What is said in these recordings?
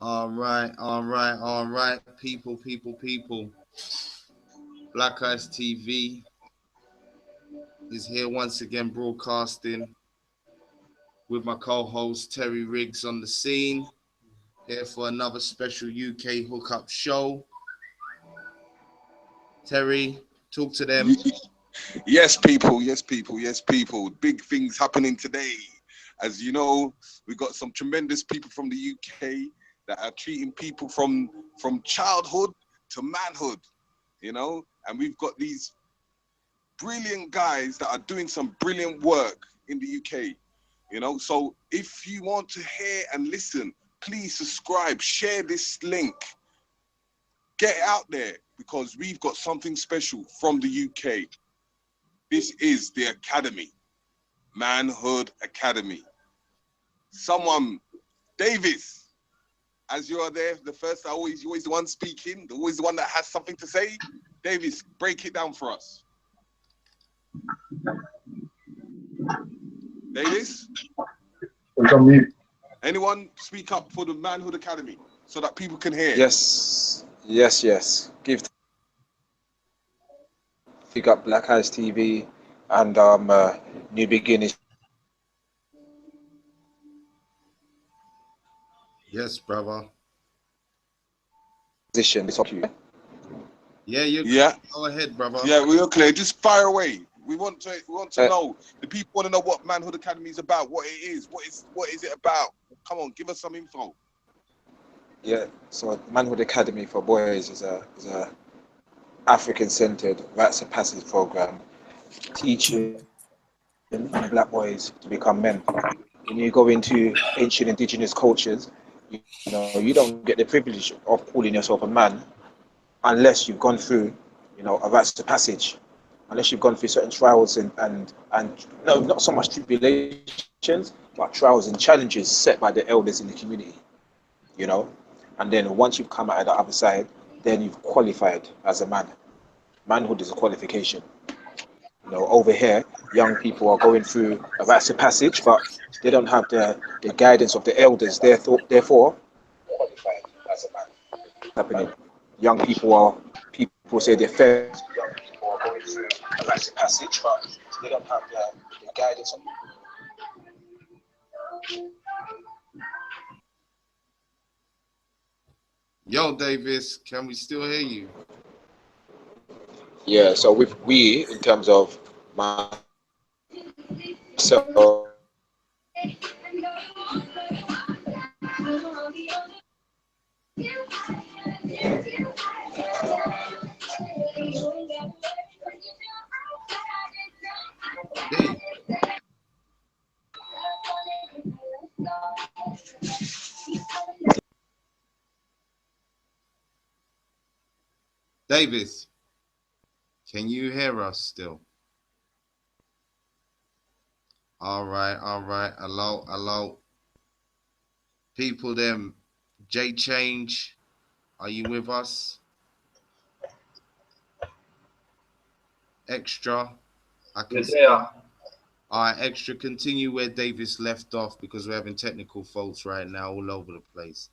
All right. People. Black Eyes TV is here once again broadcasting with my co-host Terry Riggs on the scene. Here for another special UK hookup show. Terry, talk to them. Yes, people. Yes, people. Yes, people. Big things happening today. As you know, we got some tremendous people from the UK that are treating people from childhood to manhood. And we've got these brilliant guys that are doing some brilliant work in the UK. So if you want to hear and listen, please subscribe, share this link, get it out there because we've got something special from the UK. This is the Academy, Manhood Academy. Someone, Davis, as you are there, the first, you're always the one speaking, always the one that has something to say. Davis, break it down for us. Davis? Anyone speak up for the Manhood Academy so that people can hear? Yes. Pick up Black Eyes TV and New Beginnings. Yes, brother. Position. Yeah. Go ahead, brother. Yeah, we're clear. Just fire away. We want to know. The people want to know what Manhood Academy is about, what it is, what is it about. Come on, give us some info. Yeah, so Manhood Academy for boys is a African-centered rites of passage program teaching black boys to become men. When you go into ancient indigenous cultures, you don't get the privilege of calling yourself a man unless you've gone through, a rites of passage, unless you've gone through certain trials and no, not so much tribulations, but trials and challenges set by the elders in the community, and then once you've come out of the other side, then you've qualified as a man. Manhood is a qualification. Over here, young people are going through a rites of passage, but they don't have the guidance of the elders. Therefore, qualified as a man. Happening. Young people say they're fed. Young people are going through a rites of passage, but they don't have the guidance of. Yo, Davis, can we still hear you? Yeah, so we in terms of myself, Hey. Davis, can you hear us still? All right. Hello. People, them, J Change, are you with us? Extra, I can see. All right, Extra, continue where Davis left off because we're having technical faults right now all over the place.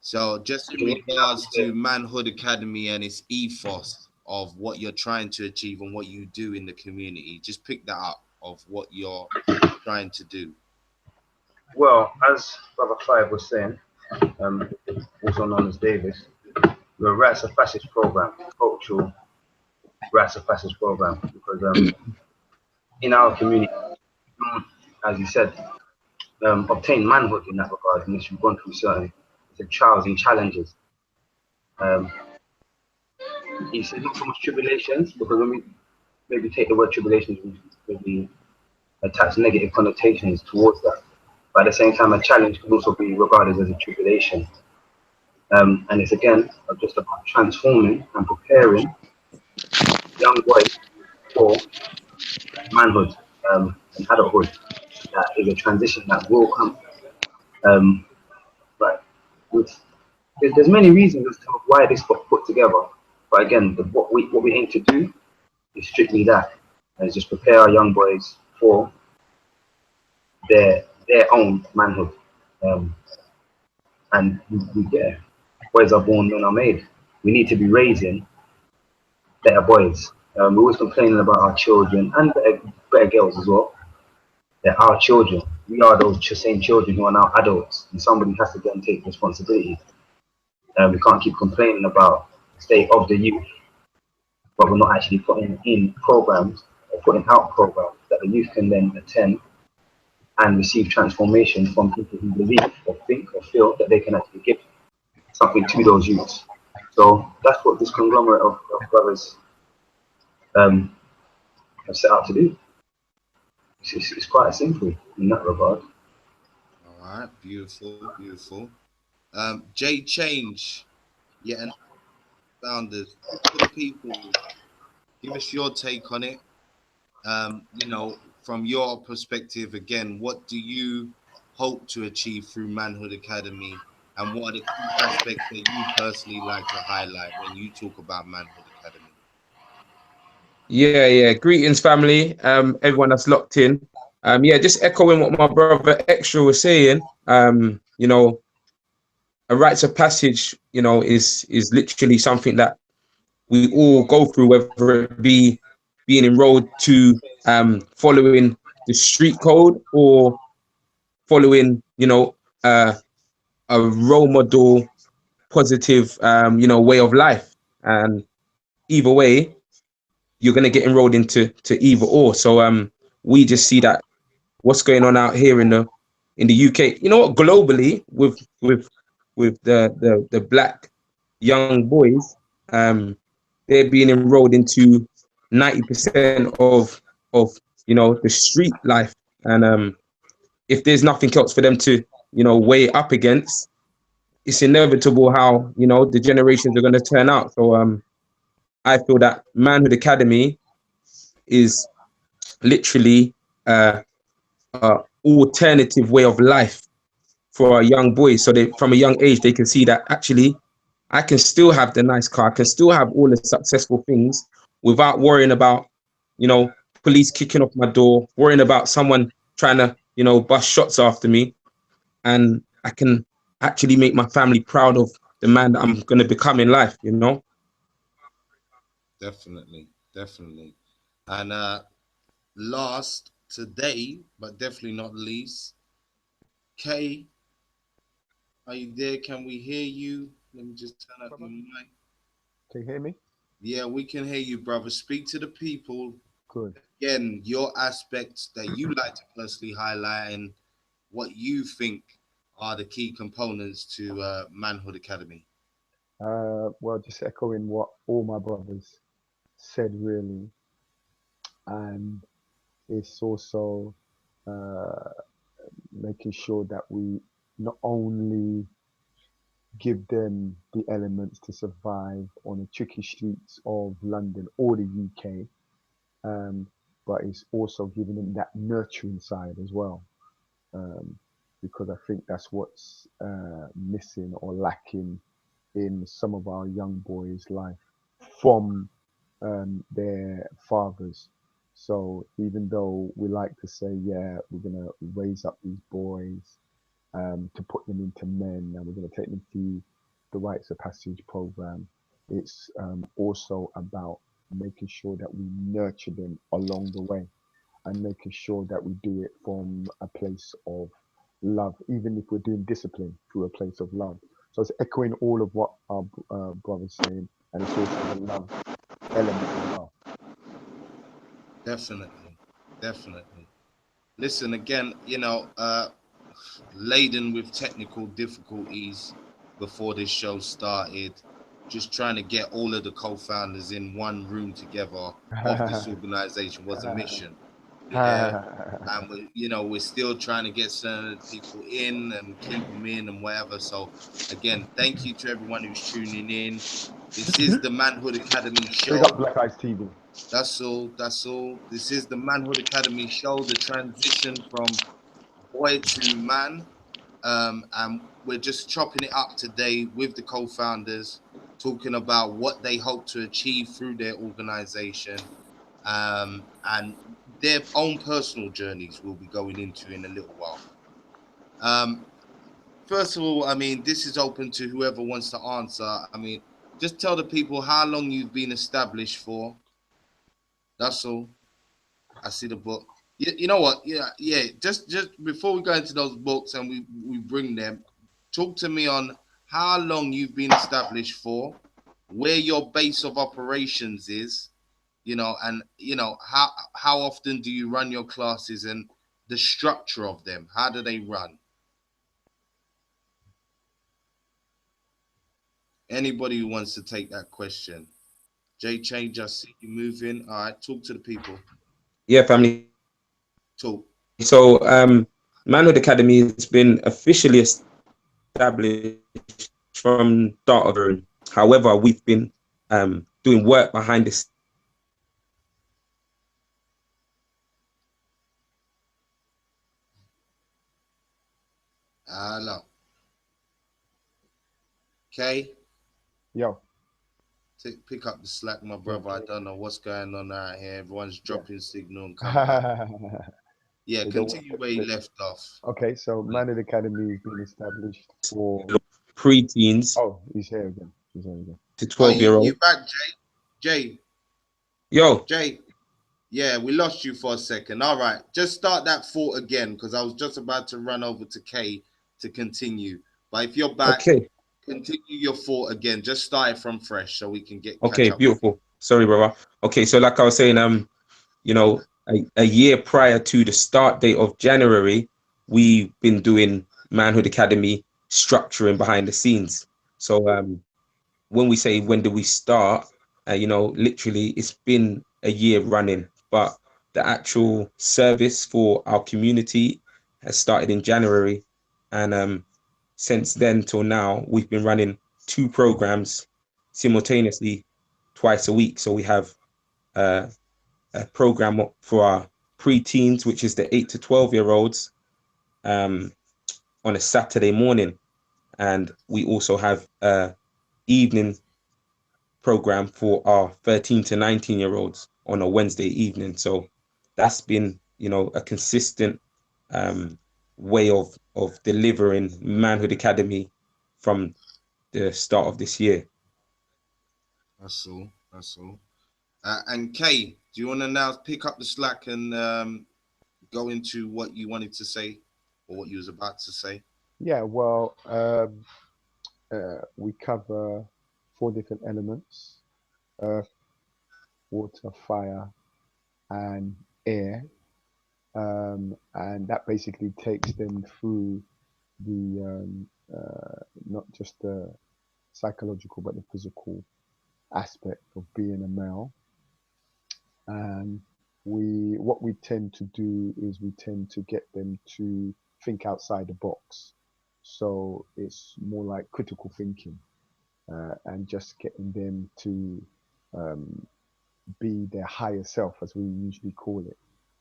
So just in regards to Manhood Academy and its ethos of what you're trying to achieve and what you do in the community, just pick that up of what you're trying to do. Well, as Brother Five was saying, also known as Davis, we're a rites of passage program, cultural rites of passage program, because in our community, as you said, obtain manhood in that regard, unless you've gone through certain trials and challenges. He said not so much tribulations, because when we maybe take the word tribulations, we attach negative connotations towards that. But at the same time, a challenge can also be regarded as a tribulation. And it's again just about transforming and preparing young boys for manhood and adulthood. That is a transition that will come. But there's many reasons as to why this got put together. But again, what we aim to do is strictly that, is just prepare our young boys for their own manhood. And yeah, boys are born, men are made. We need to be raising better boys. We're always complaining about our children and better girls as well. They're our children. We are those same children who are now adults, and somebody has to go and take responsibility. We can't keep complaining about the state of the youth, but we're not actually putting in programs or putting out programs that the youth can then attend and receive transformation from people who believe or think or feel that they can actually give something to those youths. So that's what this conglomerate of brothers um, have set out to do. It's quite simple in that regard. All right, beautiful, beautiful. J Change, yeah, and founders for the people. Give us your take on it. From your perspective, again, what do you hope to achieve through Manhood Academy, and what are the key aspects that you personally like to highlight when you talk about Manhood Academy? Yeah, yeah. Greetings, family. Everyone that's locked in. Yeah, just echoing what my brother Extra was saying. A rites of passage, is literally something that we all go through, whether it be being enrolled to following the street code or following, a role model, positive, way of life. And either way, you're going to get enrolled into either or. So we just see that what's going on out here in the UK. You know what? Globally, with the black young boys, they're being enrolled into 90% of the street life. And if there's nothing else for them to weigh up against, it's inevitable how the generations are going to turn out. So I feel that Manhood Academy is literally a alternative way of life for our young boys, so they from a young age they can see that actually I can still have the nice car, I can still have all the successful things without worrying about police kicking off my door, worrying about someone trying to bust shots after me. And I can actually make my family proud of the man that I'm going to become in life. Definitely, definitely. And last today, but definitely not least, Kay, are you there? Can we hear you? Let me just turn up your mic. Can you hear me? Yeah, we can hear you, brother. Speak to the people. Good. Again, your aspects that you like to personally highlight and what you think are the key components to Manhood Academy. Well, just echoing what all my brothers said, really, and it's also uh, making sure that we not only give them the elements to survive on the tricky streets of London or the UK, um, but it's also giving them that nurturing side as well. Um, because I think that's what's missing or lacking in some of our young boys' life from their fathers. So even though we like to say, yeah, we're gonna raise up these boys to put them into men, and we're gonna take them through the rites of passage program, it's also about making sure that we nurture them along the way and making sure that we do it from a place of love, even if we're doing discipline through a place of love. So it's echoing all of what our brother's saying, and it's also the love element as well. Definitely, definitely. Listen, again, laden with technical difficulties before this show started. Just trying to get all of the co-founders in one room together of this organization was a mission. Yeah, and we're still trying to get certain people in and keep them in and whatever. So again, thank you to everyone who's tuning in. This is the Manhood Academy Big up show. Black Eyes TV. That's all. That's all. This is the Manhood Academy show. The transition from boy to man. And we're just chopping it up today with the co-founders, talking about what they hope to achieve through their organization, and their own personal journeys we'll be going into in a little while. first of all, I mean, this is open to whoever wants to answer. I mean, just tell the people how long you've been established for. That's all. I see the book. You know what? Yeah. Just before we go into those books and we bring them, talk to me on how long you've been established for, where your base of operations is, and how often do you run your classes and the structure of them? How do they run? Anybody who wants to take that question. J Change, I see you moving. All right, talk to the people. Yeah, family. Talk. So, Manhood Academy has been officially established from start of the. However, we've been doing work behind the Hello. Okay. Yo. Pick up the slack, my brother. I don't know what's going on out here. Everyone's dropping signal and come back. Yeah. Yeah, They don't continue where you left off. Okay, so Manhood Academy has been established for. pre-teens Oh, he's here again. He's here again. to Oh, 12 year you old. back, Jay? Yo, Jay. Yeah, we lost you for a second. All right, just start that thought again because I was just about to run over to Kay to continue. But if you're back, okay, continue your thought again. Just start it from fresh so we can catch okay, up with you. beautiful. Sorry, brother. Okay, so like I was saying, you know, a year prior to the start date of January, we've been doing Manhood Academy structuring behind the scenes. So when we say when do we start, literally it's been a year running, but the actual service for our community has started in January, and since then till now, we've been running 2 programs simultaneously twice a week. So we have uh, a program for our pre-teens, which is the 8 to 12-year-olds, um, on a Saturday morning, and we also have evening program for our 13 to 19-year-olds on a Wednesday evening. So that's been, a consistent way of delivering Manhood Academy from the start of this year. That's all. That's all. And Kay, do you want to now pick up the slack and go into what you wanted to say or what you was about to say? Yeah, well, we cover 4 different elements: earth, water, fire, and air. And that basically takes them through the not just the psychological but the physical aspect of being a male. And what we tend to do is we tend to get them to think outside the box. So it's more like critical thinking, and just getting them to um, be their higher self, as we usually call it.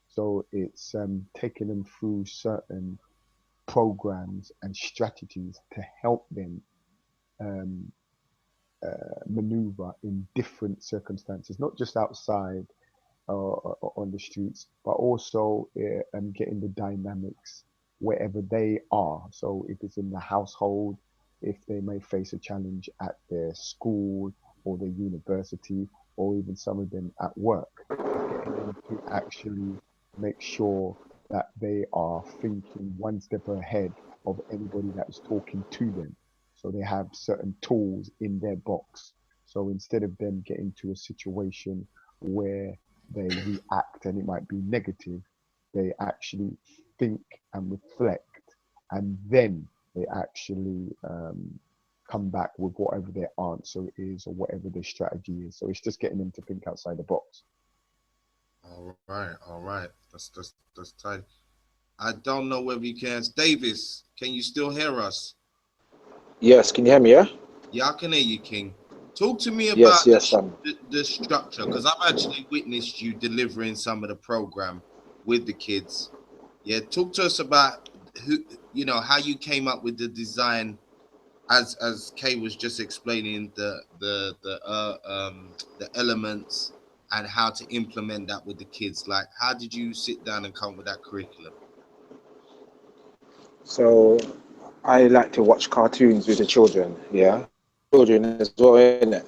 So it's taking them through certain programs and strategies to help them um, maneuver in different circumstances, not just outside on the streets, but also getting the dynamics wherever they are. So if it's in the household, if they may face a challenge at their school or their university, or even some of them at work, getting them to actually make sure that they are thinking one step ahead of anybody that is talking to them. So they have certain tools in their box. So instead of them getting to a situation where they react and it might be negative, they actually think and reflect, and then they actually come back with whatever their answer is or whatever their strategy is. So it's just getting them to think outside the box. All right. That's tight. I don't know whether you can. Davis, can you still hear us? Yes, can you hear me? Yeah. Yeah, I can hear you, King. Talk to me Yes. about Yes. the structure, because I've actually witnessed you delivering some of the program with the kids. Yeah, talk to us about how you came up with the design, as Kay was just explaining the elements and how to implement that with the kids. Like, how did you sit down and come up with that curriculum? So I like to watch cartoons with the children. Yeah, children as well, innit?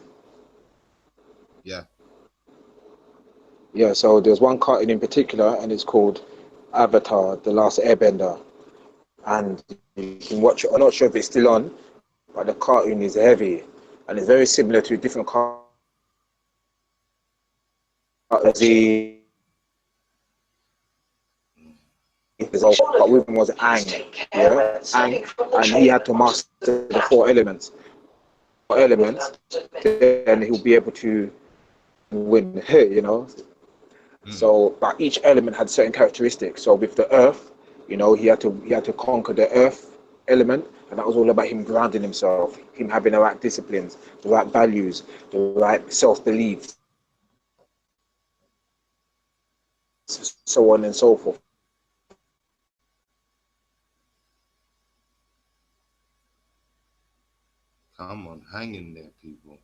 Yeah. Yeah. So there's one cartoon in particular, and it's called Avatar: The Last Airbender, and you can watch it. I'm not sure if it's still on, but the cartoon is heavy, and it's very similar to a different cartoon. The but with him was Aang, yeah, Aang, and he had to master the four elements. Then he'll be able to win, you know. So, but each element had certain characteristics. So with the earth, you know, he had to conquer the earth element, and that was all about him grounding himself, him having the right disciplines, the right values, the right self-beliefs, so on and so forth. Come on, hang in there, people.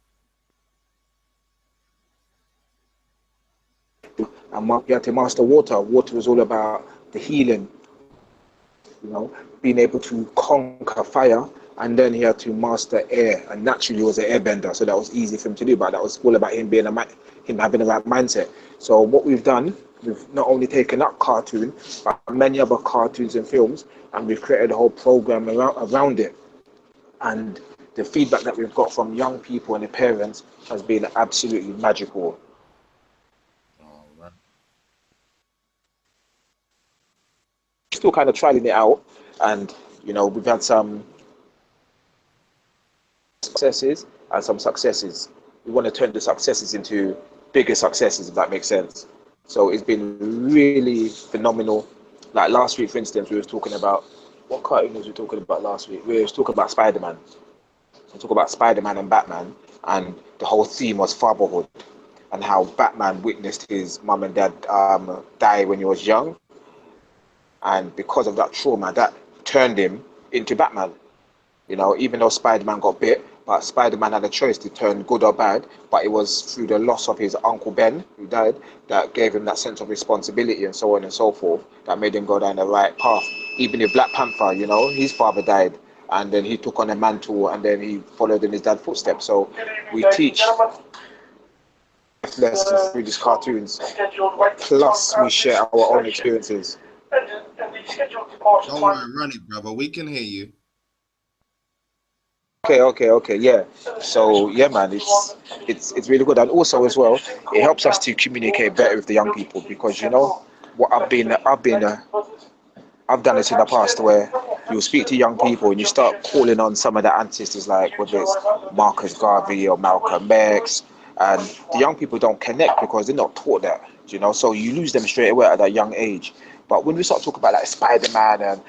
And he had to master water. Water was all about the healing, you know, being able to conquer fire, and then he had to master air, and naturally he was an airbender, so that was easy for him to do. But that was all about him being him having the right mindset. So what we've done, we've not only taken that cartoon, but many other cartoons and films, and we've created a whole program around it. And the feedback that we've got from young people and the parents has been absolutely magical. All right. Still kind of trying it out, and you know, we've had some successes and some successes. We want to turn the successes into bigger successes, if that makes sense. So it's been really phenomenal. Like last week, for instance, we was talking about what cartoon was we talking about last week? We was talking about Spider-Man. We talk about Spider-Man and Batman, and the whole theme was fatherhood and how Batman witnessed his mum and dad die when he was young, and because of that trauma, that turned him into Batman. You know, even though Spider-Man got bit, but Spider-Man had a choice to turn good or bad. But it was through the loss of his uncle Ben, who died, that gave him that sense of responsibility and so on and so forth, that made him go down the right path. Even if Black Panther, you know, his father died, and then he took on a mantle, and then he followed in his dad's footsteps. So we teach lessons through these cartoons, plus we share our own experiences. Don't worry, run it, brother. We can hear you. Okay, yeah. So yeah, man, it's really good, and also as well, it helps us to communicate better with the young people, because you know what I've done this in the past where you speak to young people and you start calling on some of the ancestors, like whether it's Marcus Garvey or Malcolm X, and the young people don't connect because they're not taught that, you know. So you lose them straight away at that young age. But when we start talking about like Spider-Man and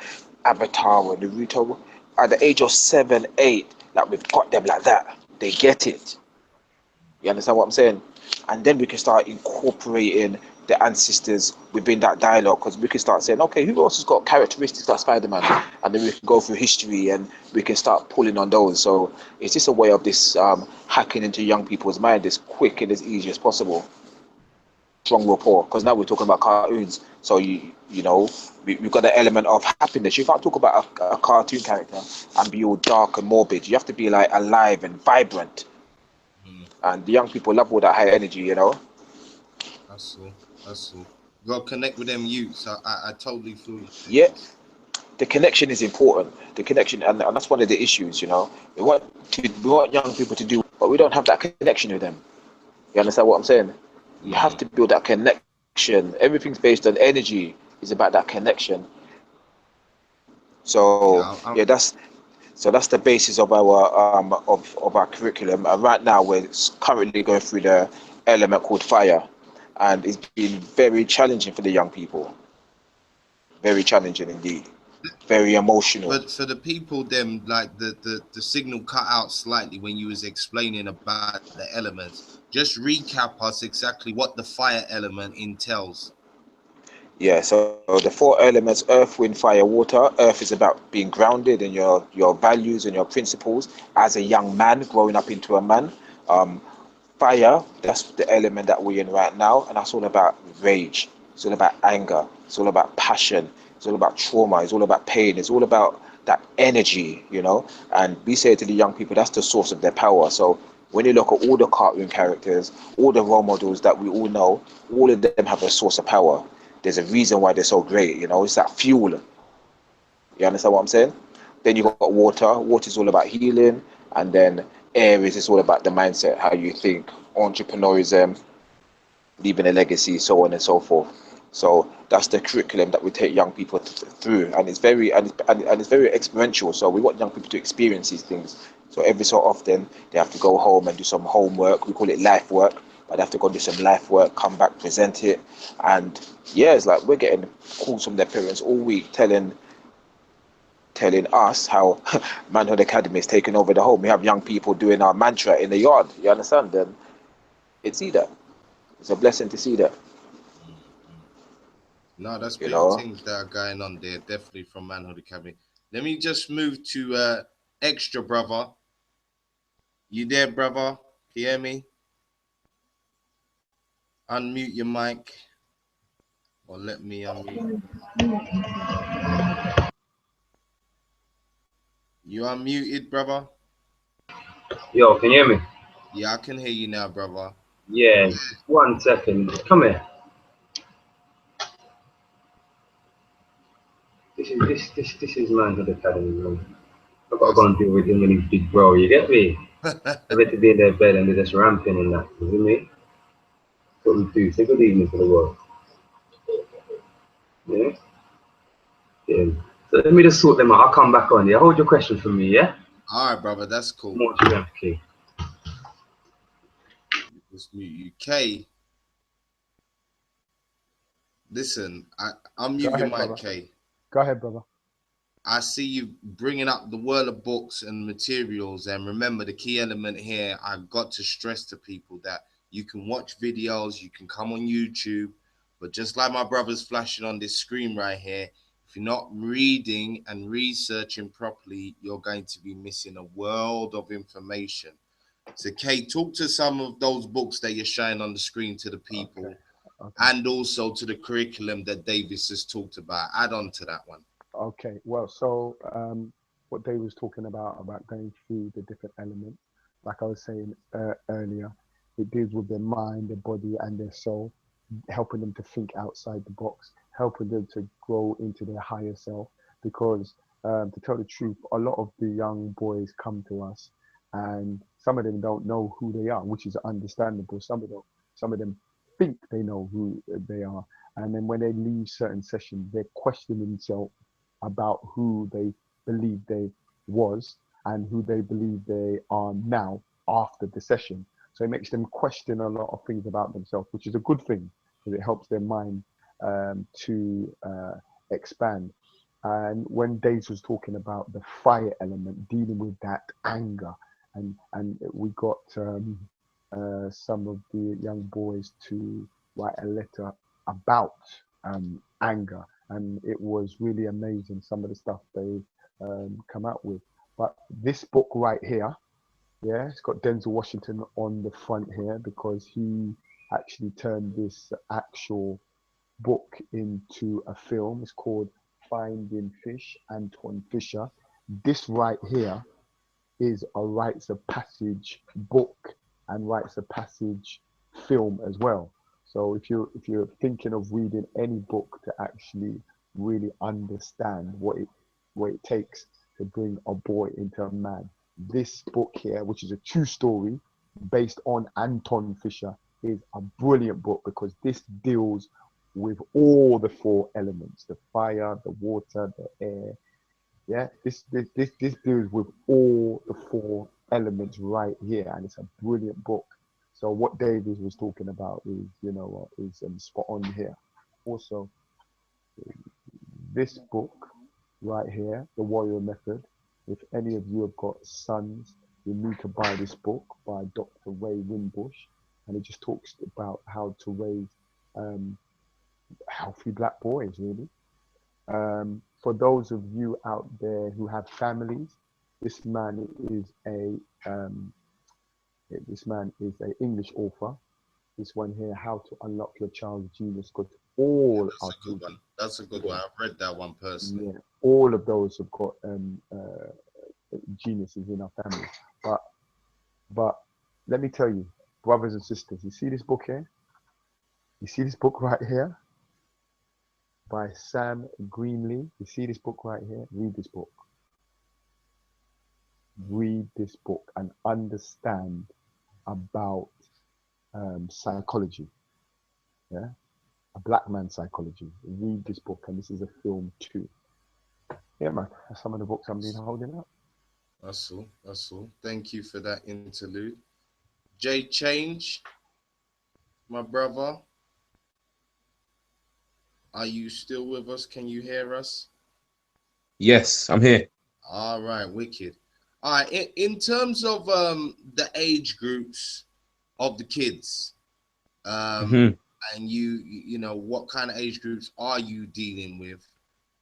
Avatar and Naruto, at the age of 7, 8, like we've got them like that. They get it. You understand what I'm saying? And then we can start incorporating the ancestors within that dialogue, because we can start saying, okay, who else has got characteristics like Spider-Man? And then we can go through history and we can start pulling on those. So it's just a way of this hacking into young people's mind as quick and as easy as possible. Strong rapport, because now we're talking about cartoons. So you know, we've got the element of happiness. You can't talk about a cartoon character and be all dark and morbid. You have to be like alive and vibrant. And the young people love all that high energy, you know. That's all. That's all. Got to connect with them youths. I totally feel you. Yeah, the connection is important. The connection, and that's one of the issues, you know. We want young people to do, but we don't have that connection with them. You understand what I'm saying? You have to build that connection. Everything's based on energy. It's about that connection. So Yeah, yeah, that's the basis of our of our curriculum. And right now we're currently going through the element called fire, and it's been very challenging for the young people. Very challenging indeed. Very emotional. for the people, them like the signal cut out slightly when you was explaining about the elements. Just recap us exactly what the fire element entails. Yeah, so the four elements: earth, wind, fire, water. Earth is about being grounded in your values and your principles as a young man growing up into a man. Um, Fire, that's the element that we're in right now, and that's all about rage. It's all about anger. It's all about passion. It's all about trauma. It's all about pain. It's all about that energy, you know. And we say to the young people, that's the source of their power. So when you look at all the cartoon characters, all the role models that we all know, all of them have a source of power. There's a reason why they're so great, you know. It's that fuel. You understand what I'm saying? Then you've got water. Water is all about healing, and then air is all about the mindset, how you think, entrepreneurism, leaving a legacy, so on and so forth. So that's the curriculum that we take young people through, and it's very and it's very experiential. So we want young people to experience these things. So every so often they have to go home and do some homework. We call it life work, but they have to go do some life work, come back, present it, and yeah, it's like we're getting calls from their parents all week telling us how Manhood Academy is taking over the home. We have young people doing our mantra in the yard. You understand? Then it's either. It's a blessing to see that. No, that's You big know. things that are going on there, definitely from Manhood Academy. Let me just move to Extra Brother. You there, brother? Can you hear me? Unmute your mic, or let me unmute. You unmuted, brother? Yo, can you hear me? Yeah, I can hear you now, brother. Yeah, 1 second. Come here. This is Manhood Academy, man. I've got to go and deal with him when he's big bro, you get me? I bet to be in their bed and they're just ramping and that, you know what I mean? What we do. Say good evening to the world. Yeah? Yeah. So let me just sort them out. I'll come back on. Yeah, hold your question for me, yeah? All right, brother, that's cool. More strength, key. Just mute you. K, listen, Go unmute your ahead, mic, brother. K. Go ahead, brother. I see you bringing up the world of books and materials. And remember, the key element here, I've got to stress to people that you can watch videos, you can come on YouTube, but just like my brother's flashing on this screen right here, if you're not reading and researching properly, you're going to be missing a world of information. So, Kate, talk to some of those books that you're showing on the screen to the people, Okay. Okay. and also to the curriculum that Davis has talked about. Add on to that one. Okay. Well, so what Dave was talking about going through the different elements, like I was saying earlier, it deals with their mind, their body, and their soul, helping them to think outside the box, helping them to grow into their higher self. Because to tell the truth, a lot of the young boys come to us, and some of them don't know who they are, which is understandable. Some of them think they know who they are, and then when they leave certain sessions, they're questioning themselves about who they believe they was and who they believe they are now after the session. So it makes them question a lot of things about themselves, which is a good thing because it helps their mind to expand. And when Days was talking about the fire element, dealing with that anger, and we got some of the young boys to write a letter about anger, and it was really amazing some of the stuff they come out with. But this book right here, yeah, it's got Denzel Washington on the front here because he actually turned this actual book into a film. It's called Finding Fish, Anton Fisher. This right here is a rites of passage book and rites of passage film as well. So if you're thinking of reading any book to actually really understand what it takes to bring a boy into a man, this book here, which is a true story based on Anton Fisher, is a brilliant book because this deals with all the four elements: the fire, the water, the air. Yeah, this deals with all the four elements right here, and it's a brilliant book. So what Davies was talking about is, is spot on here. Also, this book right here, The Warrior Method. If any of you have got sons, you need to buy this book by Dr. Ray Winbush, and it just talks about how to raise um, healthy black boys, really. For those of you out there who have families, this man is a um, this man is an English author. This one here, How to Unlock Your Child's Genius, because Yeah, all that's our a good children one. That's a good one. I've read that one personally. Yeah, all of those have got geniuses in our family. But let me tell you, brothers and sisters, you see this book here? You see this book right here by Sam Greenlee? You see this book right here? Read this book. Read this book and understand about psychology. Yeah, a black man's psychology. Read this book, and this is a film too. Yeah, man. That's some of the books I've been holding up. That's all. That's all. Thank you for that interlude. J Change, my brother. Are you still with us? Can you hear us? Yes, I'm here. All right, wicked. All right, in terms of the age groups of the kids, Hmm. and you know, what kind of age groups are you dealing with?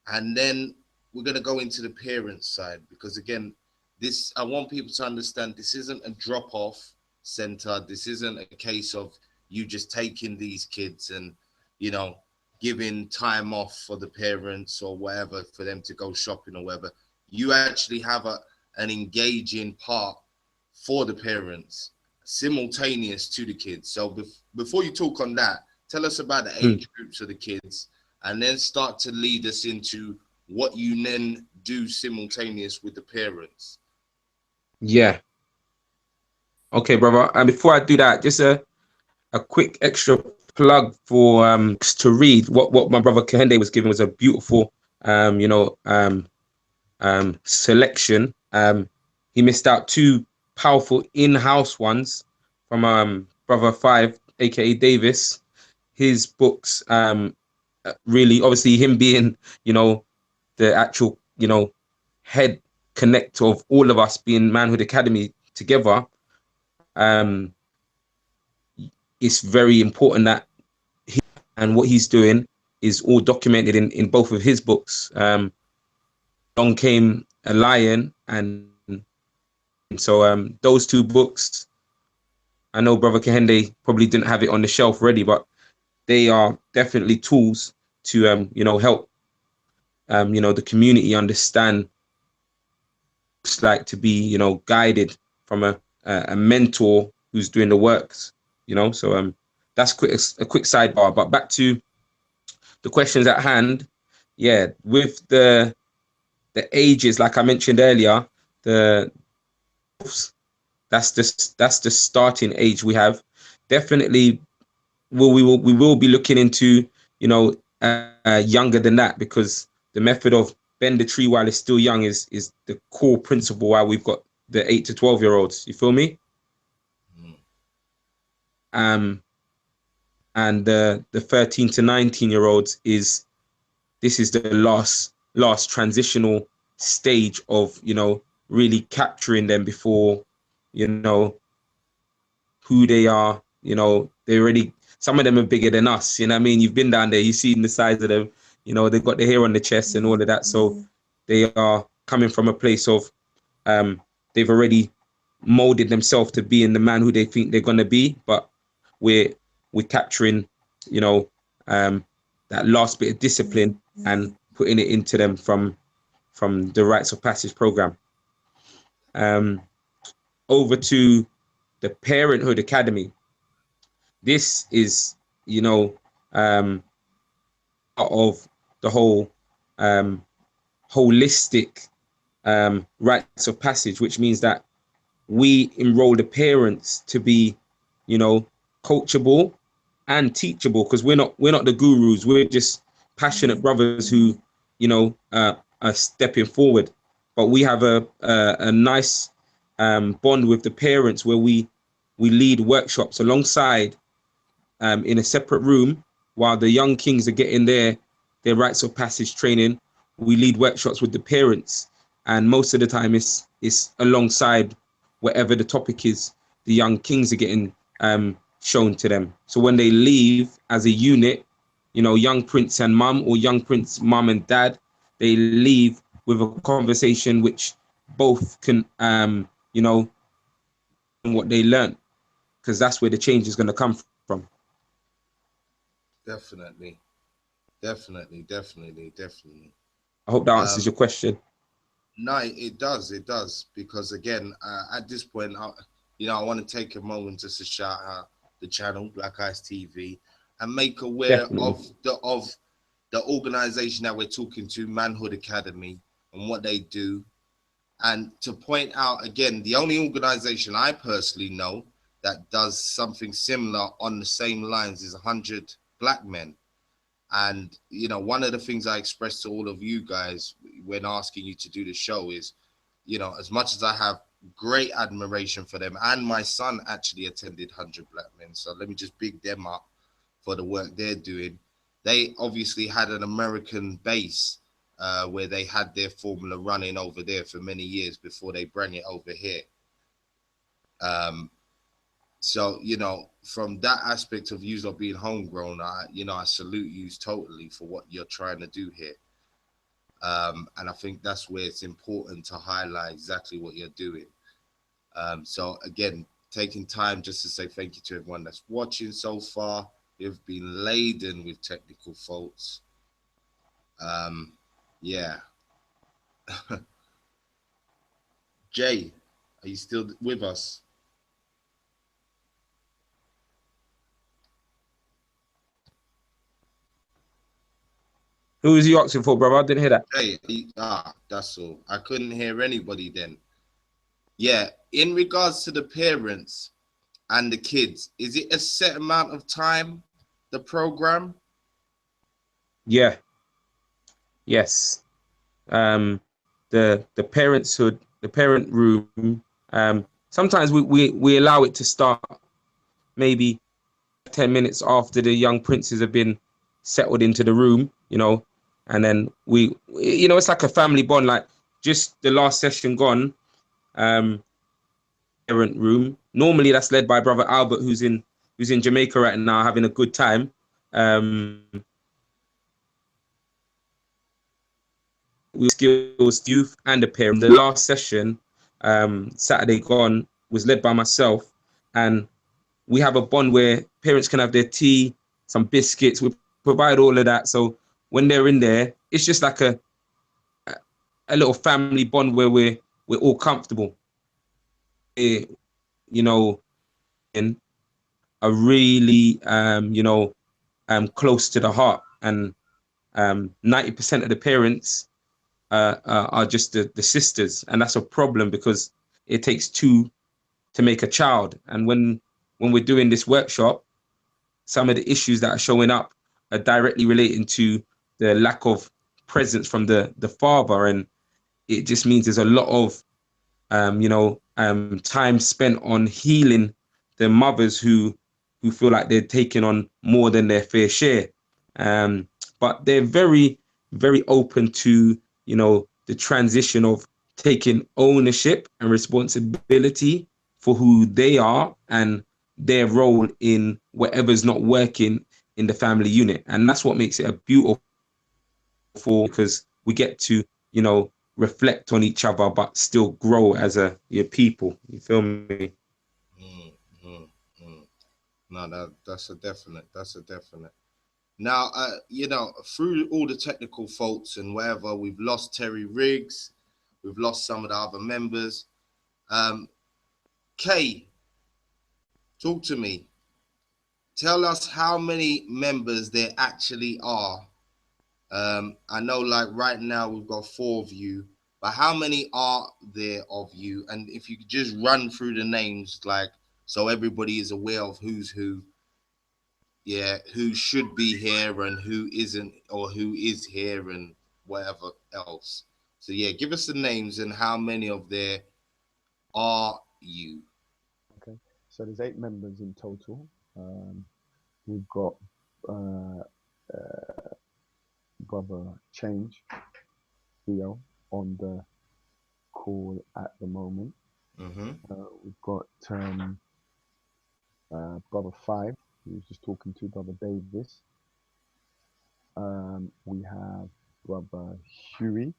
And then we're gonna go into the parents side, because again, this, I want people to understand, this isn't a drop-off center. This isn't a case of you just taking these kids and, you know, giving time off for the parents or whatever for them to go shopping or whatever. You actually have an engaging part for the parents simultaneous to the kids. So before you talk on that, tell us about the age groups of the kids, and then start to lead us into what you then do simultaneous with the parents. Yeah. Okay, brother. And before I do that, just a quick extra plug for to read what my brother Kehinde was giving was a beautiful you know selection. He missed out two powerful in-house ones from brother Five, aka Davis. His books really, obviously him being, you know, the actual, you know, head connect of all of us being Manhood Academy together. It's very important that he and what he's doing is all documented in both of his books. Long Came a Lion, and so those two books, I know brother Kehinde probably didn't have it on the shelf ready, but they are definitely tools to you know, help you know, the community understand what it's like to be, you know, guided from a mentor who's doing the works, you know. So that's a quick sidebar. But back to the questions at hand. Yeah, with the ages, like I mentioned earlier, the that's the starting age we have. Definitely, we will be looking into, you know, younger than that, because the method of bend the tree while it's still young is the core principle why we've got the 8 to 12-year-olds. You feel me? Um, and the 13 to 19-year-olds is, this is the last transitional stage of, you know, really capturing them before, you know, who they are. You know, they already, some of them are bigger than us, you know what I mean? You've been down there, you've seen the size of them, you know, they've got the hair on the chest and all of that. So they are coming from a place of they've already molded themselves to being the man who they think they're going to be. But we're capturing, you know, that last bit of discipline and putting it into them from the Rites of Passage program. Over to the Parenthood Academy. This is, you know, part of the whole holistic rites of passage, which means that we enroll the parents to be, you know, coachable and teachable, because we're not the gurus. We're just passionate brothers who, you know, are stepping forward. But we have a nice bond with the parents where we lead workshops alongside in a separate room while the young kings are getting their rites of passage training. We lead workshops with the parents, and most of the time it's alongside whatever the topic is the young kings are getting shown to them. So when they leave as a unit, you know, young prince and mum, or young prince mum and dad, they leave with a conversation which both can you know, what they learn, because that's where the change is going to come from. Definitely. definitely. I hope that answers Um, your question. no, it does, because again, at this point, I want to take a moment just to shout out the channel Black Eyes TV and make aware Definitely. of the organization that we're talking to, Manhood Academy, and what they do. And to point out again, the only organization I personally know that does something similar on the same lines is 100 Black Men. And one of the things I expressed to all of you guys when asking you to do the show is, as much as I have great admiration for them, and my son actually attended 100 Black Men, so let me just big them up for the work they're doing. They obviously had an American base where they had their formula running over there for many years before they bring it over here. Um, so, from that aspect of you not being homegrown, I salute you totally for what you're trying to do here. And I think that's where it's important to highlight exactly what you're doing. So again, taking time just to say thank you to everyone that's watching so far. You've been laden with technical faults. Yeah. Jay, are you still with us? Who was you asking for, brother? I didn't hear that. Jay, that's all. I couldn't hear anybody then. Yeah, in regards to the parents and the kids, is it a set amount of time, the program? Yeah. Yes. The parentshood, the parent room. Sometimes we allow it to start maybe 10 minutes after the young princes have been settled into the room, and then it's like a family bond. Like just the last session gone, parent room. Normally that's led by brother Albert, who's in Jamaica right now having a good time. We skills youth and the parent. The last session, Saturday gone, was led by myself, and we have a bond where parents can have their tea, some biscuits. We provide all of that. So when they're in there, it's just like a little family bond where we're all comfortable. You know, and are really close to the heart, and 90% of the parents are just the sisters, and that's a problem because it takes two to make a child. And when we're doing this workshop, some of the issues that are showing up are directly relating to the lack of presence from the father, and it just means there's a lot of time spent on healing the mothers who feel like they're taking on more than their fair share. But they're very, very open to, the transition of taking ownership and responsibility for who they are and their role in whatever's not working in the family unit. And that's what makes it a beautiful, because we get to, reflect on each other, but still grow as a people. You feel me? Mm, mm, mm. No, that's a definite. That's a definite. Now, through all the technical faults and wherever, we've lost Terry Riggs, we've lost some of the other members. Kay, talk to me. Tell us how many members there actually are. I know, like right now, we've got 4 of you, but how many are there of you? And if you could just run through the names, like, so everybody is aware of who's who. Yeah, who should be here and who isn't, or who is here and whatever else. So yeah, give us the names and how many of there are you. Okay, so there's 8 members in total. We've got uh, brother Change Theo on the call at the moment. Mm-hmm. We've got brother Five, who was just talking to brother Davis. We have brother Huey.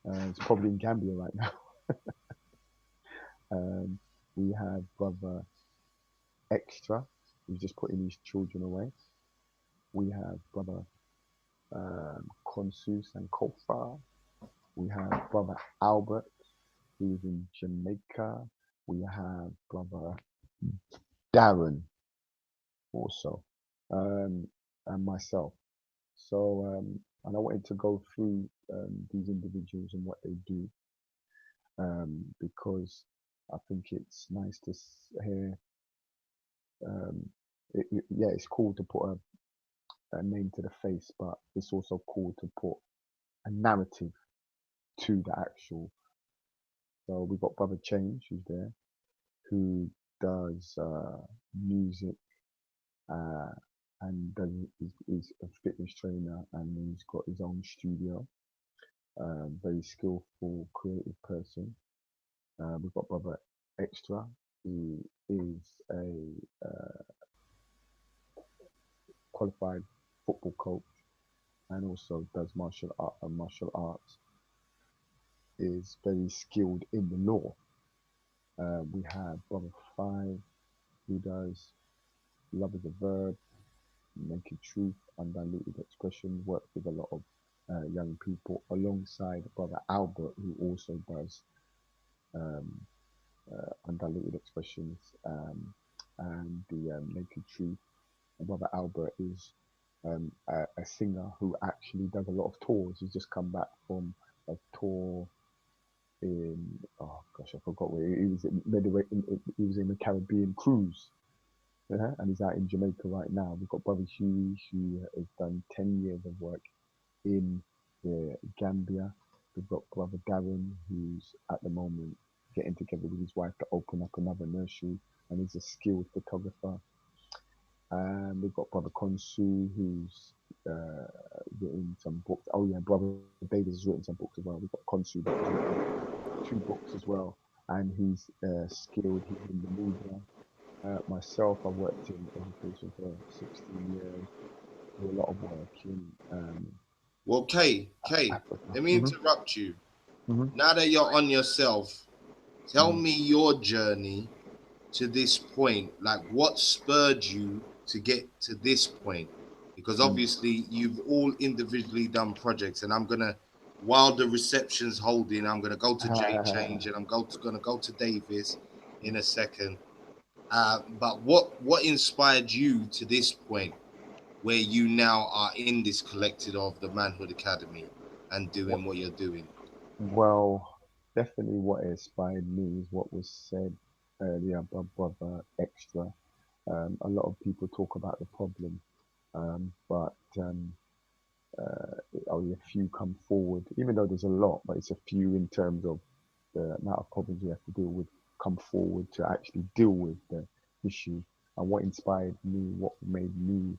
It's probably in Gambia right now. We have brother Extra, who's just putting his children away. We have brother Konsus and Kofa. We have brother Albert, who's in Jamaica. We have brother Darren also, and myself. So, and I wanted to go through these individuals and what they do, because I think it's nice to hear. Yeah, it's cool to put a name to the face, but it's also cool to put a narrative to the actual. So we've got Brother Change, who's there, who does music, uh, and is a fitness trainer, and he's got his own studio. Very skillful, creative person. We've got Brother Extra, who is a qualified football coach and also does martial arts. Is very skilled in the law. We have Brother Five, who does love is a verb, naked truth, undiluted expression, works with a lot of young people alongside Brother Albert, who also does um, undiluted expressions and the naked truth. And Brother Albert is a singer who actually does a lot of tours. He's just come back from a tour in, oh gosh, I forgot where he was. He was in the Caribbean cruise, and he's out in Jamaica right now. We've got Brother Huey, who has done 10 years of work in the Gambia. We've got Brother Darren, who's at the moment getting together with his wife to open up another nursery, and he's a skilled photographer. And we've got Brother Konsu, who's written some books. Oh yeah, Brother Davis has written some books as well. We've got Konsu, that's written 2 books as well, and he's skilled. He's in the media. Myself, I worked in education for 16 years. Do a lot of work in Well, Kay, Africa. let me interrupt you. Mhm. Now that you're on yourself, tell Mhm. me your journey to this point. Like, what spurred you to get to this point? Because Mm. obviously, you've all individually done projects, and I'm gonna, while the reception's holding, I'm gonna go to J Change, and I'm gonna go to Davis in a second. But what inspired you to this point where you now are in this collective of the Manhood Academy and What, doing what you're doing? well, definitely what inspired me is what was said earlier by Brother Extra. A lot of people talk about the problem, but only a few come forward, even though there's a lot, but it's a few in terms of the amount of problems we have to deal with, come forward to actually deal with the issue. And what inspired me, what made me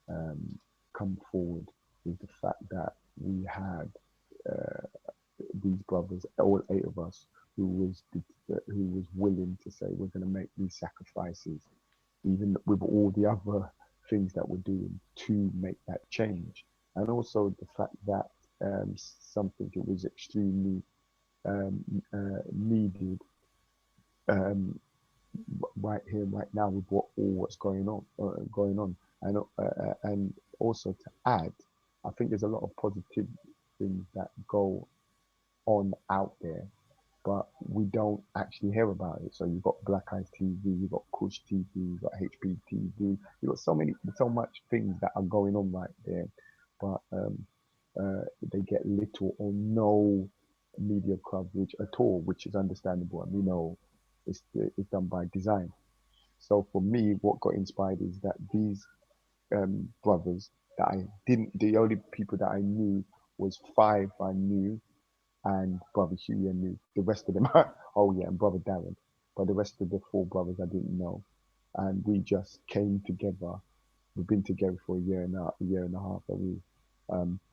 um, come forward, is the fact that we had uh, these brothers, all 8 of us, who was willing to say we're going to make these sacrifices, even with all the other things that we're doing to make that change. And also the fact that something that was extremely needed um, right here, right now, with what's going on, and also to add, I think there's a lot of positive things that go on out there, but we don't actually hear about it. So you've got Black Eyes TV, you've got Kush TV, you've got HP TV, you've got so much things that are going on right there, but they get little or no media coverage at all, which is understandable, and we know it's done by design. So for me, what got inspired is that these brothers that I didn't, the only people that I knew was 5 I knew, and Brother Huey I knew. The rest of them, oh yeah, and Brother Darren. But the rest of the 4 brothers I didn't know. And we just came together. We've been together for a year and a half, and we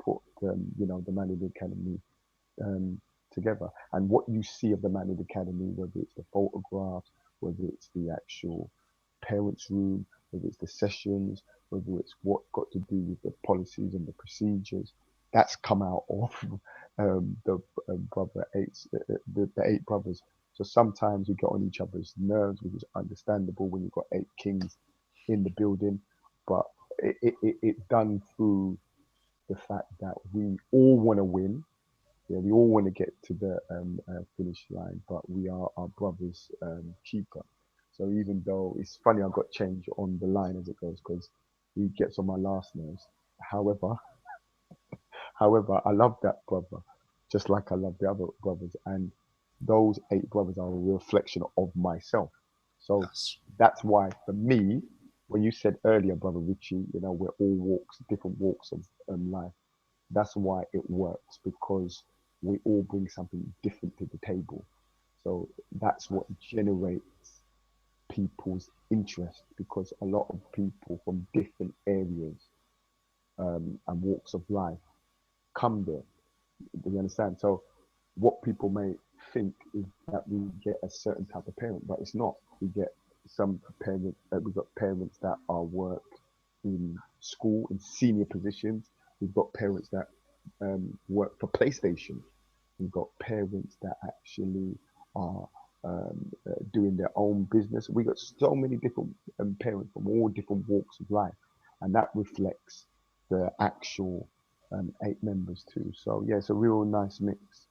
put, the Manhood Academy together. And what you see of the Manhood Academy, whether it's the photographs, whether it's the actual parents' room, whether it's the sessions, whether it's what got to do with the policies and the procedures, that's come out of the brother eight, the 8 brothers. So sometimes we get on each other's nerves, which is understandable when you've got 8 kings in the building, but it's done through the fact that we all want to win. Yeah, we all want to get to the finish line, but we are our brother's keeper. So even though it's funny, I've got change on the line as it goes because he gets on my last nerves. However, I love that brother, just like I love the other brothers, and those 8 brothers are a reflection of myself. So That's that's why, for me, when you said earlier, brother Richie, we're all different walks of life. That's why it works because we all bring something different to the table. So that's what generates people's interest because a lot of people from different areas and walks of life come there. Do you understand? So what people may think is that we get a certain type of parent, but it's not. We get some parents. We've got parents that are work in school in senior positions. We've got parents that work for PlayStation. We've got parents that actually are doing their own business. We got so many different parents from all different walks of life, and that reflects the actual 8 members too. So yeah, it's a real nice mix.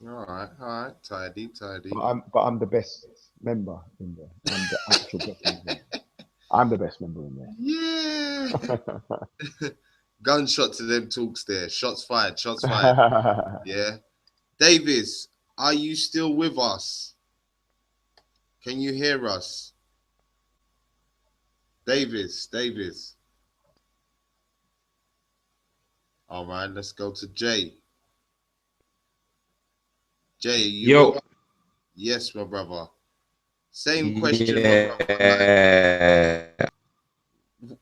all right. Tidy, tidy. But I'm the best member in there. I'm the actual best member. I'm the best member in Yeah. there. Gunshot to them talks there. Shots fired. Shots fired. Yeah. Davis, are you still with us? Can you hear us? Davis. All right, let's go to Jay. Jay, you with Yo, us? Yes, my brother. Same question, my brother. Like, yeah.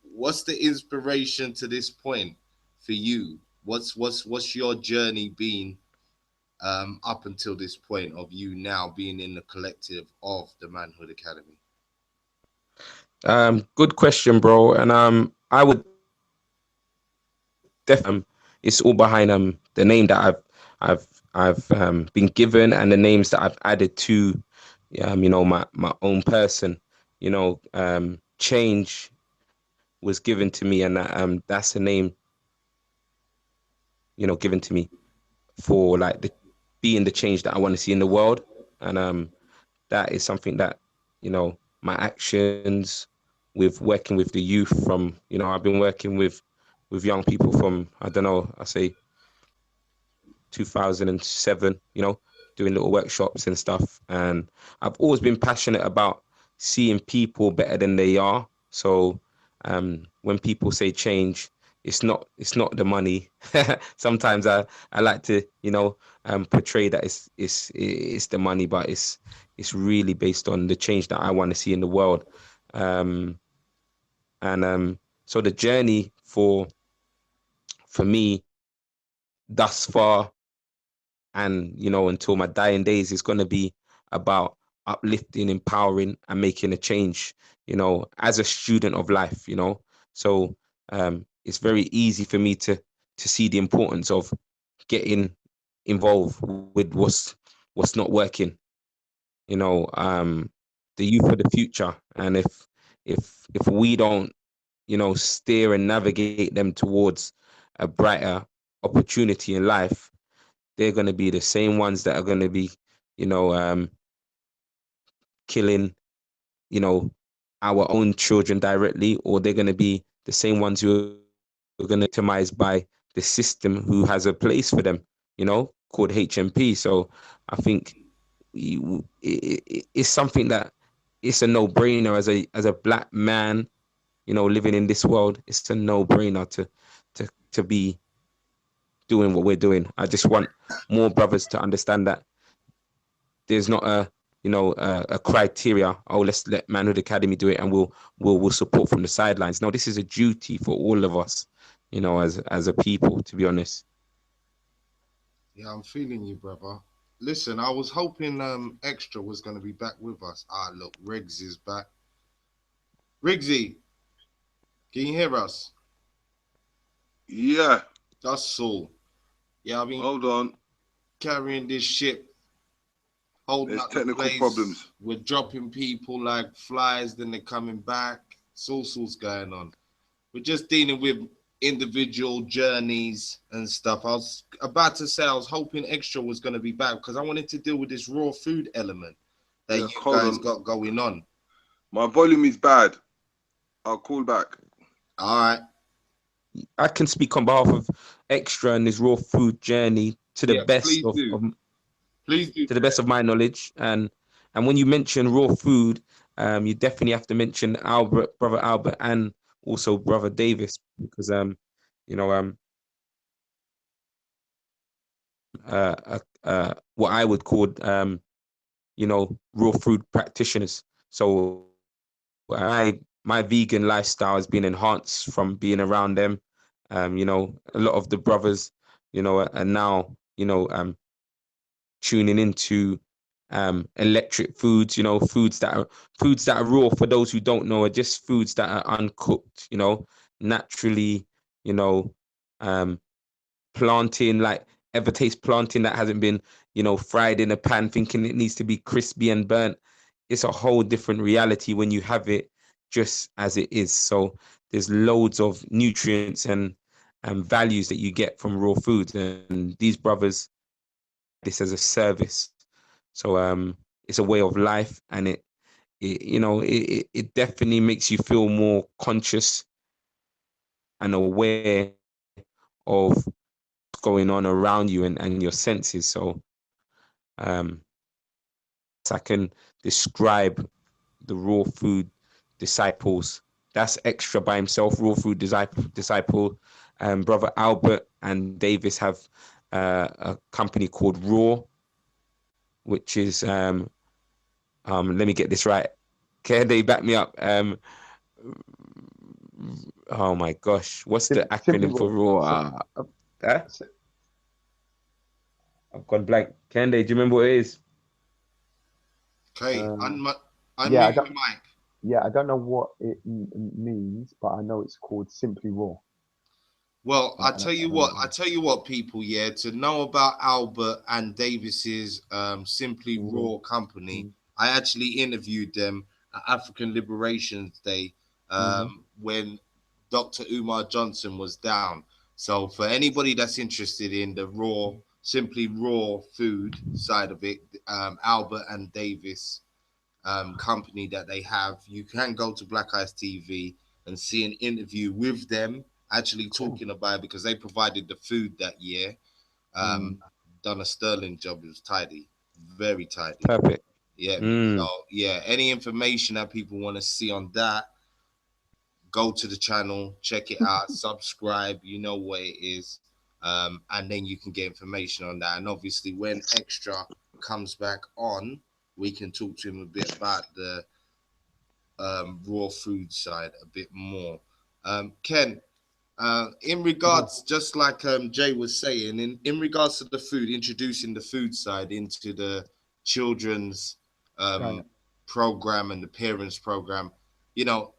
what's the inspiration to this point for you? What's your journey been up until this point of you now being in the collective of the Manhood Academy? Good question, bro. And I would definitely it's all behind the name that I've been given and the names that I've added to my own person. Change was given to me, and that's a name given to me for like being the change that I want to see in the world, and that is something that my actions with working with the youth from I've been working with young people from I don't know I say 2007, doing little workshops and stuff. And I've always been passionate about seeing people better than they are. So when people say change, it's not the money. Sometimes I like to portray that it's the money, but it's really based on the change that I want to see in the world. Um, and so the journey for me thus far and until my dying days is going to be about uplifting, empowering, and making a change as a student of life. So it's very easy for me to see the importance of getting involved with what's not working. The youth of the future, and if we don't steer and navigate them towards a brighter opportunity in life, they're going to be the same ones that are going to be, killing, you know, our own children directly, or they're going to be the same ones who are going to be victimized by the system who has a place for them, called HMP. So I think it's something that it's a no-brainer as a black man, living in this world. It's a no-brainer to be doing what we're doing. I just want more brothers to understand that there's not a criteria. Oh, let's let Manhood Academy do it, and we'll support from the sidelines. No, this is a duty for all of us, as a people. To be honest. Yeah, I'm feeling you, brother. Listen, I was hoping Extra was going to be back with us. Ah, look, Riggs is back. Riggsy, can you hear us? Yeah, That's all. Yeah, I've been hold on. carrying this ship, holding There's up the technical place. problems. We're dropping people like flies, then they're coming back. It's all sorts going on. We're just dealing with individual journeys and stuff. I was about to say I was hoping Extra was going to be back because I wanted to deal with this raw food element that Yeah, you hold guys on. got going on. My volume is bad. I'll call back. All right. I can speak on behalf of Extra and his raw food journey to the Yeah, best please do. Please do. to the best of my knowledge. And when you mention raw food, you definitely have to mention brother Albert, and also brother Davis, because you know what I would call raw food practitioners. So my vegan lifestyle has been enhanced from being around them. A lot of the brothers, are now, tuning into electric foods, foods that are raw. For those who don't know, are just foods that are uncooked, naturally, you know, um, plantain, like ever taste plantain that hasn't been, fried in a pan, thinking it needs to be crispy and burnt. It's a whole different reality when you have it just as it is. So there's loads of nutrients and values that you get from raw foods, and these brothers, this as a service. So it's a way of life, and it definitely makes you feel more conscious and aware of what's going on around you and your senses. So um I can describe the raw food disciples. That's Extra by himself, raw food disciple. Brother Albert and Davis have a company called Raw, which is let me get this right. Can they back me up? Oh my gosh, what's the Simply acronym for raw. Raw? I've gone blank. Kende, do you remember what it is? Okay, Yeah, unmute your mic. I don't know what it means, but I know it's called Simply Raw. Well, I And tell you what, people, yeah, to know about Albert and Davis's Simply Raw. Raw company, I actually interviewed them at African Liberation Day when Dr. Umar Johnson was down. So for anybody that's interested in the Simply Raw food side of it, Albert and Davis company that they have, you can go to Black Eyes TV and see an interview with them actually talking about it, because they provided the food that year. Done a sterling job. It was tidy, very tidy. Perfect. Yeah. So yeah, any information that people want to see on that, go to the channel, check it out, subscribe. You know what it is, and then you can get information on that. And obviously, when Extra comes back on, we can talk to him a bit about the raw food side a bit more. Ken, in regards, just like Jay was saying, in regards to the food, introducing the food side into the children's program and the parents program, you know,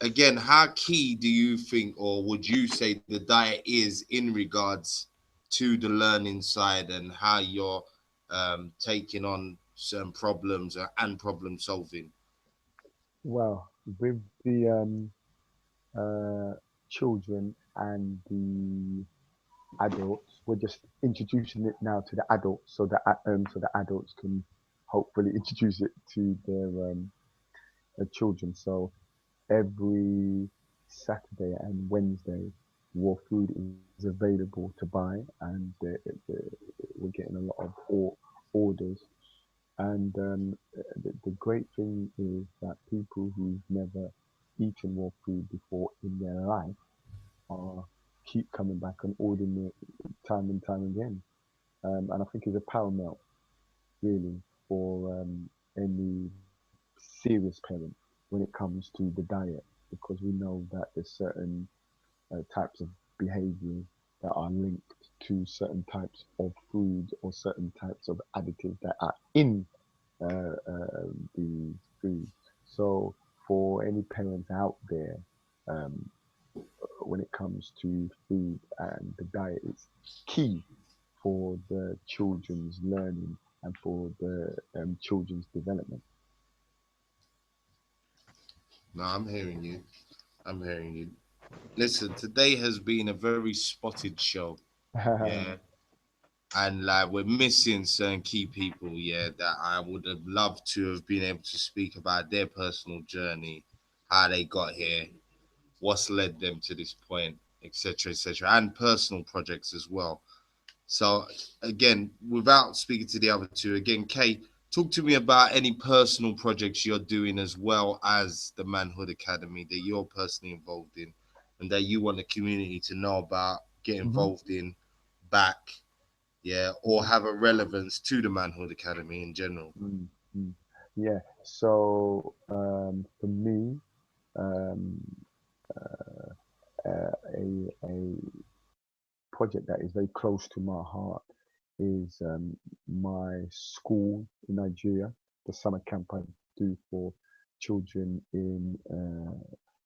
again, how key do you think, or would you say the diet is in regards to the learning side, and how you're taking on certain problems and problem solving? Well, with the children and the adults, we're just introducing it now to the adults, so the adults can hopefully introduce it to their children. So every Saturday and Wednesday, raw food is available to buy, and we're getting a lot of orders. And the great thing is that people who've never eaten raw food before in their life are keep coming back and ordering it time and time again. And I think it's a paramount, really, for any serious parent when it comes to the diet, because we know that there's certain types of behaviors that are linked to certain types of food or certain types of additives that are in the food. So for any parents out there, um, when it comes to food and the diet, it's key for the children's learning and for the children's development. No, I'm hearing you. I'm hearing you. Listen, today has been a very spotted show. Yeah. And like we're missing certain key people, yeah, that I would have loved to have been able to speak about their personal journey, how they got here, what's led them to this point, etc., and personal projects as well. So again, without speaking to the other two, again, Kay, talk to me about any personal projects you're doing as well as the Manhood Academy that you're personally involved in and that you want the community to know about, get Mhm. involved in, back, yeah, or have a relevance to the Manhood Academy in general. Mm, mm. Yeah. So for me, um, a project that is very close to my heart is my school in Nigeria, the summer camp I do for children in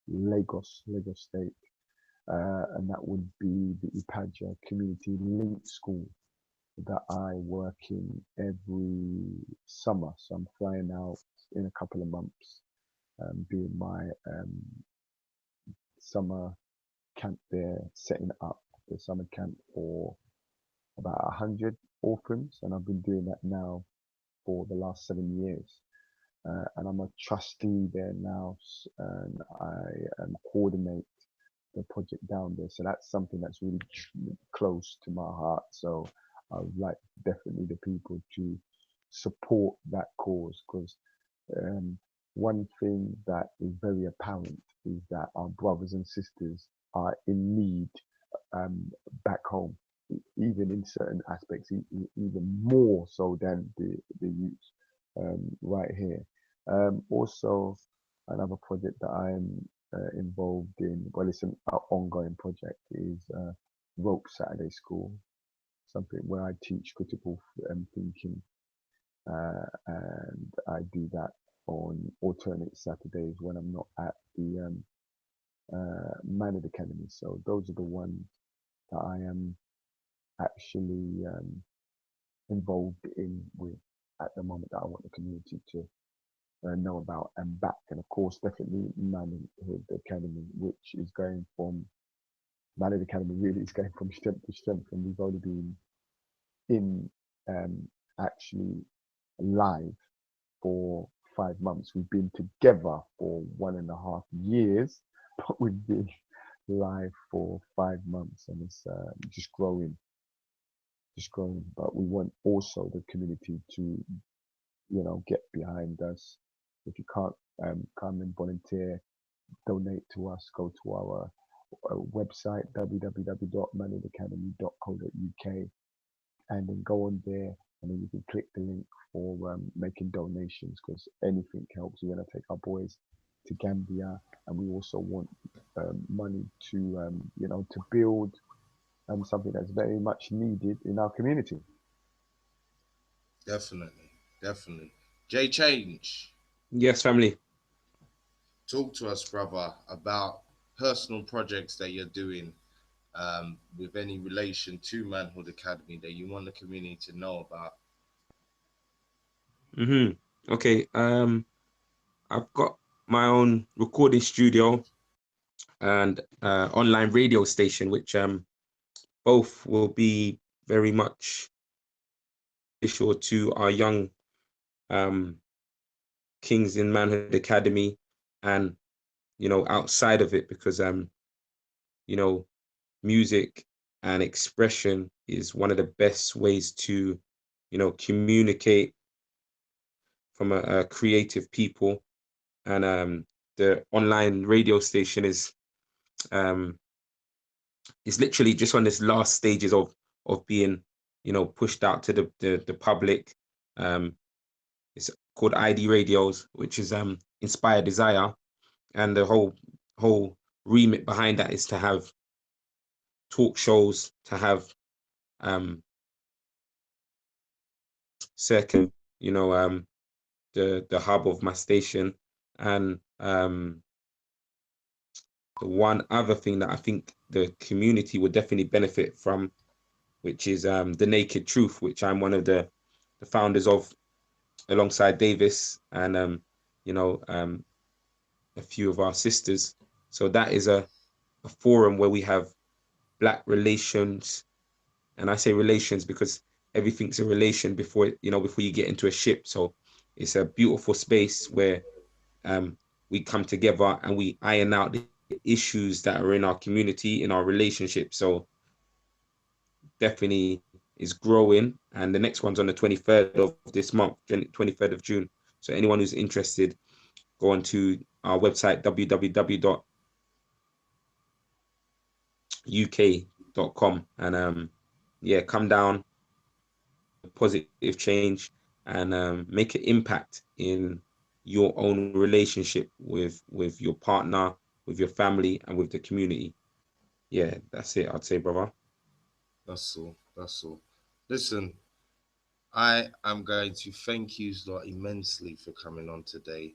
Lagos State, and that would be the Ipaja Community Link School that I work in every summer. So I'm flying out in a couple of months, doing my summer camp there, setting up the summer camp for about 100 orphans, and I've been doing that now for the last 7 years. And I'm a trustee there now, and I coordinate the project down there. So that's something that's really close to my heart. So I would like definitely the people to support that cause, because um, one thing that is very apparent is that our brothers and sisters are in need um, back home, even in certain aspects, even more so than the youth right here. Also, another project that I'm involved in, well, it's an ongoing project, is Rope Saturday School, something where I teach critical thinking, and I do that on alternate Saturdays when I'm not at the Manhood Academy. So those are the ones that I am actually involved in with at the moment that I want the community to know about and back. And of course, definitely Manhood Academy, which is going from Manhood Academy really is going from strength to strength. And we've only been in actually live for 5 months. We've been together for 1.5 years, but we've been live for 5 months, and it's just growing, just growing. But we want also the community to, get behind us. If you can't come and volunteer, donate to us, go to our website www.manhoodacademy.co.uk, and then go on there, and then you can click the link for making donations, because anything helps. We want to take our boys to Gambia, and we also want money to to build something that's very much needed in our community. Definitely, definitely. J Change, Yes, family. talk to us, brother, about personal projects that you're doing with any relation to Manhood Academy that you want the community to know about. Okay. I've got my own recording studio and online radio station, which both will be very much beneficial to our young um kings in Manhood Academy, and outside of it, because you know music and expression is one of the best ways to communicate from a creative people. And the online radio station um is literally just on this last stages of being pushed out to the public. um it's called ID Radios, which is Inspire Desire, and the whole remit behind that is to have talk shows, to have um second, the hub of my station. And the one other thing that I think the community would definitely benefit from, which is the Naked Truth, which I'm one of the founders of, alongside Davis and you know um a few of our sisters. So that is a a forum where we have Black relations, and I say relations because everything's a relation before before you get into a ship. So it's a beautiful space where we come together and we iron out the issues that are in our community, in our relationship. So definitely is growing, and the next one's on the 23rd of this month, 23rd of June. So anyone who's interested, go on to our website www.uk.com and yeah, come down, positive change, and make an impact in your own relationship with your partner, with your family, and with the community. Yeah, that's it, I'd say, brother. That's all. That's all. Listen, I am going to thank you lot immensely for coming on today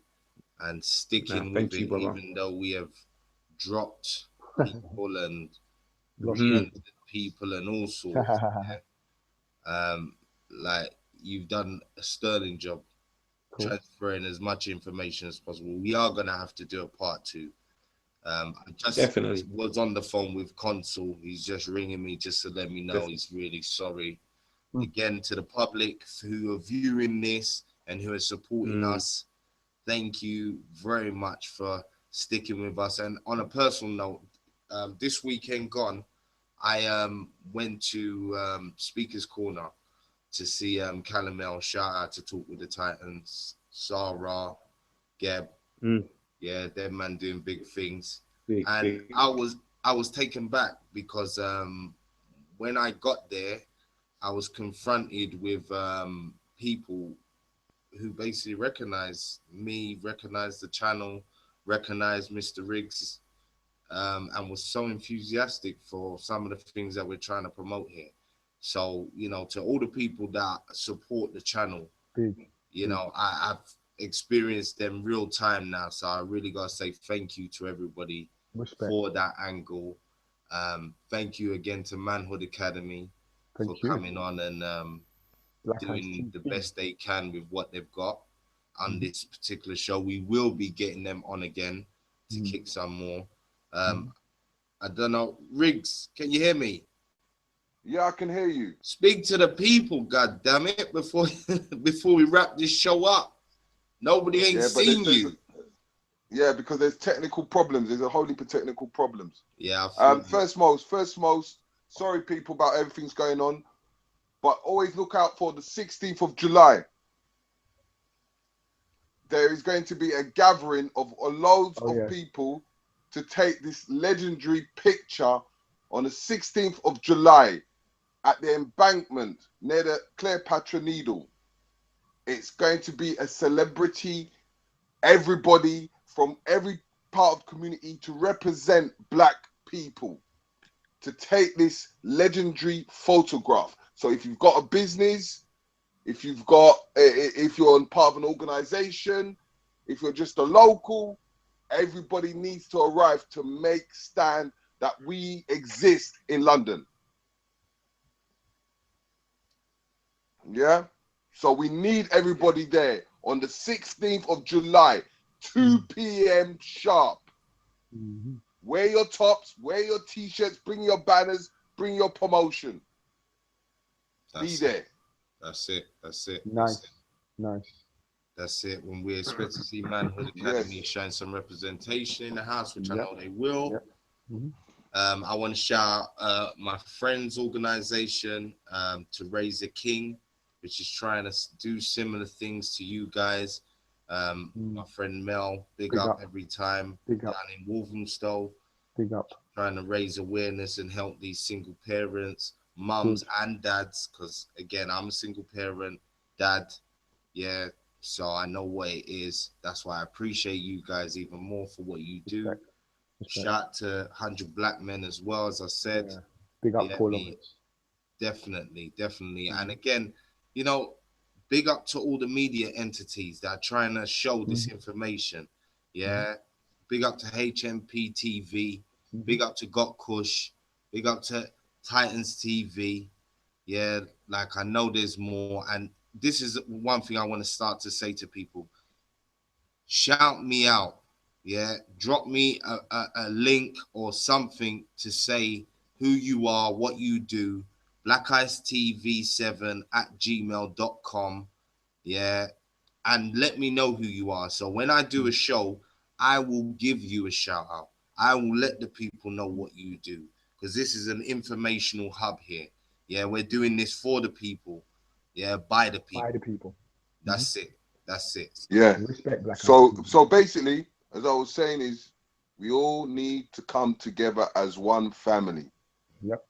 and Nah, sticking with thank you, it, brother. even though we have dropped people and Lost re-entered people and all sorts. Yeah? Like you've done a sterling job Cool. transferring as much information as possible. We are gonna have to do a part two. I just Definitely. was on the phone with Consul. He's just ringing me just to let me know he's really sorry. Again, to the public who are viewing this and who are supporting us, thank you very much for sticking with us. And on a personal note, this weekend gone, I went to Speaker's Corner to see Calamel. Shout out to Talk with the Titans, Sarah, Geb. Yeah, their man doing big things. Big, And big. I was taken back because when I got there, I was confronted with people who basically recognized me, recognized the channel, recognized Mr. Riggs, and was so enthusiastic for some of the things that we're trying to promote here. So, to all the people that support the channel, Big. I've experienced them real time now. So I really got to say thank you to everybody Respect. for that angle. Thank you again to Manhood Academy for Thank you. coming on and Black Eyes doing the TV. best they can with what they've got on this particular show. We will be getting them on again to kick some more. I don't know, Riggs, can you hear me? Yeah, I can hear you. Speak to the people, god damn it, before we wrap this show up. Nobody ain't seen you. Yeah, because there's technical problems. There's a whole heap of technical problems. Yeah. First most, sorry people about everything's going on, but always look out for the 16th of July. There is going to be a gathering of loads of people to take this legendary picture on the 16th of July at the embankment near the Cleopatra Needle. It's going to be a celebrity, everybody from every part of the community to represent Black people, to take this legendary photograph. So if you've got a business, if you're part of an organization, if you're just a local, everybody needs to arrive to make stand that we exist in London. Yeah? So we need everybody there on the 16th of July, 2 p.m. sharp. Wear your tops, wear your t-shirts, bring your banners, bring your promotion. Be there. That's it. Nice. That's it. When we expect to see Manhood Academy showing some representation in the house, which I know they will. I want to shout out my friends' organization, to Raise a King, which is trying to do similar things to you guys. My friend Mel, big up every time, down in Walthamstow. Big up. Trying to raise awareness and help these single parents, mums and dads, because again, I'm a single parent, dad. Yeah, so I know what it is. That's why I appreciate you guys even more for what you do. Respect. Shout to 100 Black Men as well, as I said. Big up Paul Lawrence. Definitely. And again, big up to all the media entities that are trying to show this information. Yeah. Big up to HMP TV. Big up to Got Kush. Big up to Titans TV. Yeah, like I know there's more. And this is one thing I want to start to say to people. Shout me out Yeah, drop me a link or something to say who you are, what you do. blackicetv7@gmail.com. Yeah, and let me know who you are. So when I do a show, I will give you a shout out. I will let the people know what you do, because this is an informational hub here. Yeah, we're doing this for the people. Yeah, by the By the people. people. That's it. That's it. Yeah. Respect Black Eyes So TV. so basically, as I was saying, is we all need to come together as one family. Yep.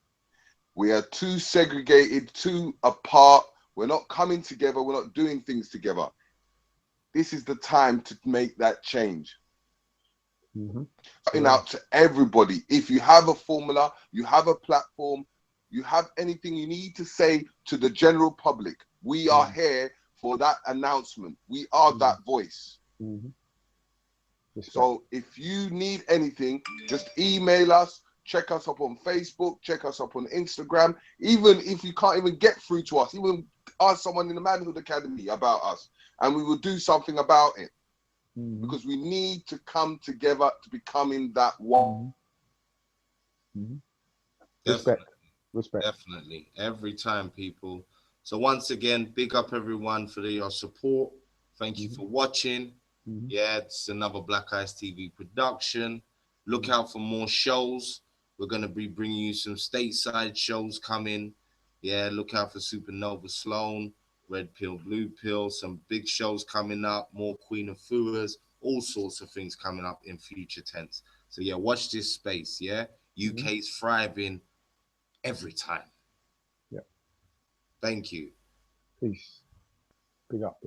We are too segregated, too apart. We're not coming together. We're not doing things together. This is the time to make that change. Mm-hmm. Putting Yeah. out to everybody. If you have a formula, you have a platform, you have anything you need to say to the general public, we are here for that announcement. We are that voice. Mm-hmm. Respect. So if you need anything, just email us, check us up on Facebook, check us up on Instagram. Even if you can't even get through to us, even ask someone in the Manhood Academy about us, and we will do something about it. Mm-hmm. Because we need to come together to becoming that one. Mm-hmm. Definitely. Respect. Respect. Definitely. Every time, people. So once again, big up everyone for your support. Thank you for watching. Mm-hmm. Yeah, it's another Black Eyes TV production. Look out for more shows. We're going to be bringing you some stateside shows coming. Yeah, look out for Supernova Sloan, Red Pill, Blue Pill, some big shows coming up, more Queen of Furas, all sorts of things coming up in future tense. So yeah, watch this space. Yeah, UK's thriving every time. Yeah. Thank you. Peace. Big up.